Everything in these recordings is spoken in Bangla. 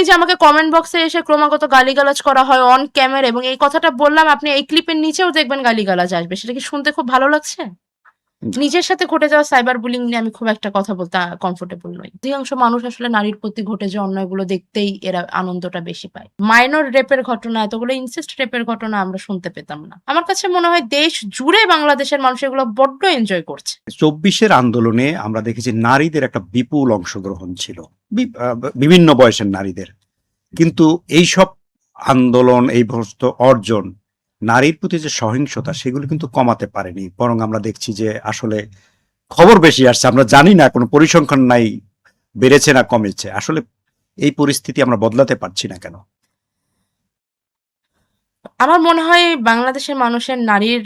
যে আমাকে কমেন্ট বক্সে এসে ক্রমাগত গালিগালাজ করা হয় অন ক্যামেরা, এবং এই কথাটা বললাম, আপনি এই ক্লিপের নিচেও দেখবেন গালিগালাজ আসবে। সেটা কি শুনতে খুব ভালো লাগছে? নিজের সাথে ঘটে যাওয়া সাইবার বুলিং নিয়ে আমি খুব একটা কথা বলতে কমফোর্টেবল নই। অধিকাংশ মানুষ আসলে নারীর প্রতি ঘটে যাওয়া অন্যায়গুলো দেখতেই এরা আনন্দটা বেশি পায়। মাইনর রেপের ঘটনা, এতগুলো ইনসেস্ট রেপের ঘটনা আমরা শুনতে পেতাম না। আমার কাছে মনে হয় দেশ জুড়ে বাংলাদেশের মানুষ এগুলো বড্ড এনজয় করছে। ২৪-এর আন্দোলনে আমরা দেখেছি নারীদের একটা বিপুল অংশগ্রহণ ছিল, বিভিন্ন বয়সের নারীদের। কিন্তু এইসব আন্দোলন, এই সমস্ত অর্জন নারীর প্রতি যে সহিংসতা সেগুলো কিন্তু কমাতে পারেনি, বরং আমরা দেখছি যে আসলে খবর বেশি আসছে। আমরা জানি না, কোনো পরিসংখ্যান নাই বেড়েছে না কমেছে। আসলে এই পরিস্থিতি আমরা বদলাতে পারছি না কেন? আমার মনে হয় বাংলাদেশের মানুষের নারীর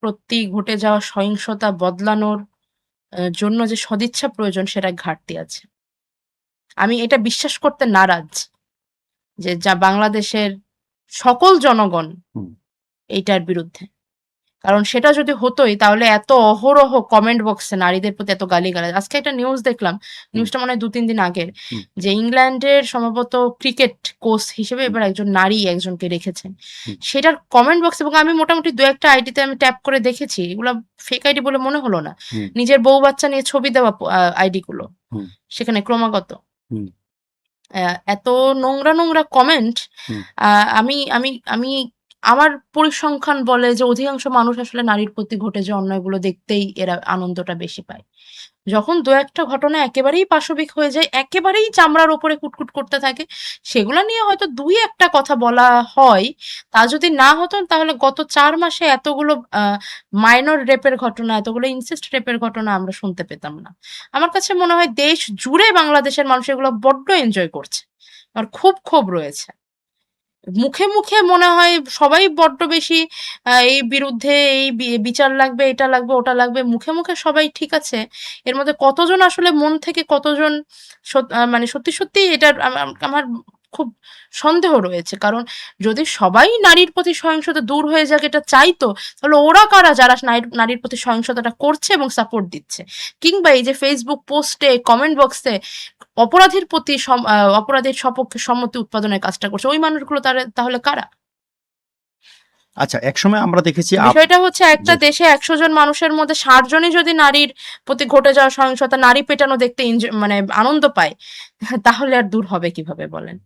প্রতি ঘটে যাওয়া সহিংসতা বদলানোর জন্য যে সদিচ্ছা প্রয়োজন, সেটা ঘাটতি আছে। আমি এটা বিশ্বাস করতে নারাজ যে যা বাংলাদেশের সকল জনগণ হুম। এইটার বিরুদ্ধে। কারণ সেটা যদি হতোই তাহলে এত অহরহ কমেন্ট বক্সে নারীদের প্রতি এত গালিগালাজ। আজকে একটা নিউজ দেখলাম, নিউজটা মনে হয় ২-৩ দিন আগের, যে ইংল্যান্ডের সম্ভবত ক্রিকেট কোচ হিসেবে এবার একজন নারী একজনকে রেখেছেন। সেটার কমেন্ট বক্স, এবং আমি মোটামুটি ২-১টা আইডিতে আমি ট্যাপ করে দেখেছি, এগুলো ফেক আইডি বলে মনে হলো না। নিজের বউ বাচ্চা নিয়ে ছবি দেওয়া আইডি গুলো সেখানে ক্রমাগত এত নোংরা নোংরা কমেন্ট। আমি আমি আমি আমার পরিসংখ্যান বলে যে অধিকাংশ মানুষ আসলে নারীর প্রতি ঘটে যে অন্যায়গুলো দেখতেই এরা আনন্দটা বেশি পায়। যখন দু একটা ঘটনা একেবারেই পাশবিক হয়ে যায়, একেবারেই চামড়ার ওপরে কুটকুট করতে থাকে, সেগুলা নিয়ে হয়তো ২-১টা কথা বলা হয়। তা যদি না হতো তাহলে গত ৪ মাসে এতগুলো মাইনর রেপের ঘটনা, এতগুলো ইনসেস্ট রেপের ঘটনা আমরা শুনতে পেতাম না। আমার কাছে মনে হয় দেশ জুড়ে বাংলাদেশের মানুষ এগুলো বড্ড এনজয় করছে। আমার খুব ক্ষোভ রয়েছে। মুখে মুখে মনে হয় সবাই বড্ড বেশি এই বিরুদ্ধে, এই বিচার লাগবে, এটা লাগবে, ওটা লাগবে। মুখে মুখে সবাই ঠিক আছে। এর মধ্যে কতজন আসলে মন থেকে, কতজন মানে সত্যি সত্যি এটার আমার খুব সন্দেহ রয়েছে। কারণ যদি সবাই নারীর প্রতি সহিংসতা দূর হয়ে যাক এটা চাইতো, তাহলে ওরা কারা যারা নারীর প্রতি সহিংসতাটা করছে এবং সাপোর্ট দিচ্ছে? কিংবা এই যে ফেসবুক পোস্টে, কমেন্ট বক্সে অপরাধীর প্রতি অপরাধীর সপক্ষে সম্মতি উৎপাদনের কাজটা করছে, ওই মানুষগুলো তাহলে কারা? আচ্ছা, একসময় আমরা দেখেছি বিষয়টা হচ্ছে একটা দেশে ১০০ জন মানুষের মধ্যে ৬০ জনই যদি নারীর প্রতি ঘটে যাওয়া সহিংসতা, নারী পেটানো দেখতে মানে আনন্দ পায়, তাহলে আর দূর হবে কিভাবে বলেন?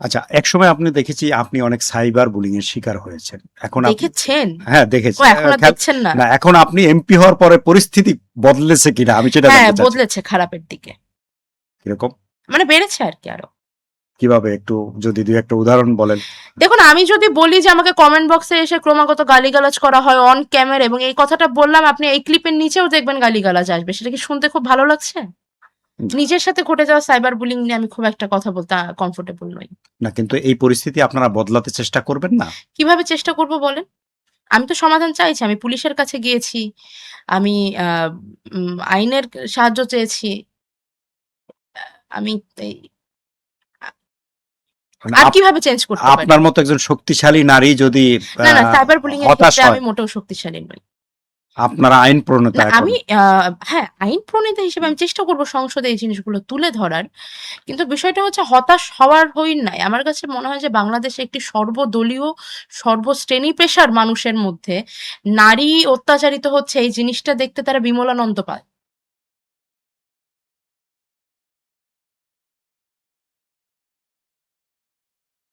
আচ্ছা, একসময় আপনি দেখেছি আপনি অনেক সাইবার বুলিং এর শিকার হয়েছেন। এখন দেখেছেন? হ্যাঁ, দেখেছি। ও এখন আর দেখছেন না? না, এখন আপনি এমপি হওয়ার পরে পরিস্থিতি বদলেছে কিনা আমি সেটা জানতে চাচ্ছি। বদলেছে খারাপের দিকে। কিরকম? মানে বেড়েছে আর কি আরো। কিভাবে, একটু যদি ২-১টা উদাহরণ বলেন। দেখুন, আমি যদি বলি যে আমাকে কমেন্ট বক্সে এসে ক্রমাগত গালিগালাজ করা হয় অন ক্যামেরা, এবং এই কথাটা বললাম, আপনি এই ক্লিপের নিচেও দেখবেন গালিগালাজ আসবে। সেটা কি শুনতে খুব ভালো লাগছে? নিজের সাথে ঘটে যাওয়া সাইবার বুলিং নিয়ে আমি খুব একটা কথা বলতে কমফোর্টেবল নই। না, কিন্তু এই পরিস্থিতি আপনারা বদলাতে চেষ্টা করবেন না? কিভাবে চেষ্টা করব বলেন? আমি তো সমাধান চাইছি। আমি পুলিশের কাছে গিয়েছি। আমি আইনের সাহায্য চেয়েছি। আমি এই মানে আর কিভাবে চেঞ্জ করতে পারি? আপনার মতো একজন শক্তিশালী নারী যদি না, সাইবার বুলিং এর হতাশ ক্ষেত্রে হয়, আমি মোটেও শক্তিশালী নই। আপনারা আইন প্রণেতা না, এখন। আমি হ্যাঁ, আইন প্রণেতা হিসেবে আমি চেষ্টা করব সংসদে এই জিনিসগুলো তুলে ধরার। কিন্তু বিষয়টা হচ্ছে হতাশ হওয়ার হইন নাই। আমার কাছে মনে হয় যে বাংলাদেশে একটি সর্বদলীয়, সর্বশ্রেণী পেশার মানুষের মধ্যে নারী অত্যাচারিত হচ্ছে এই জিনিসটা দেখতে তারা বিমলানন্দ পায়।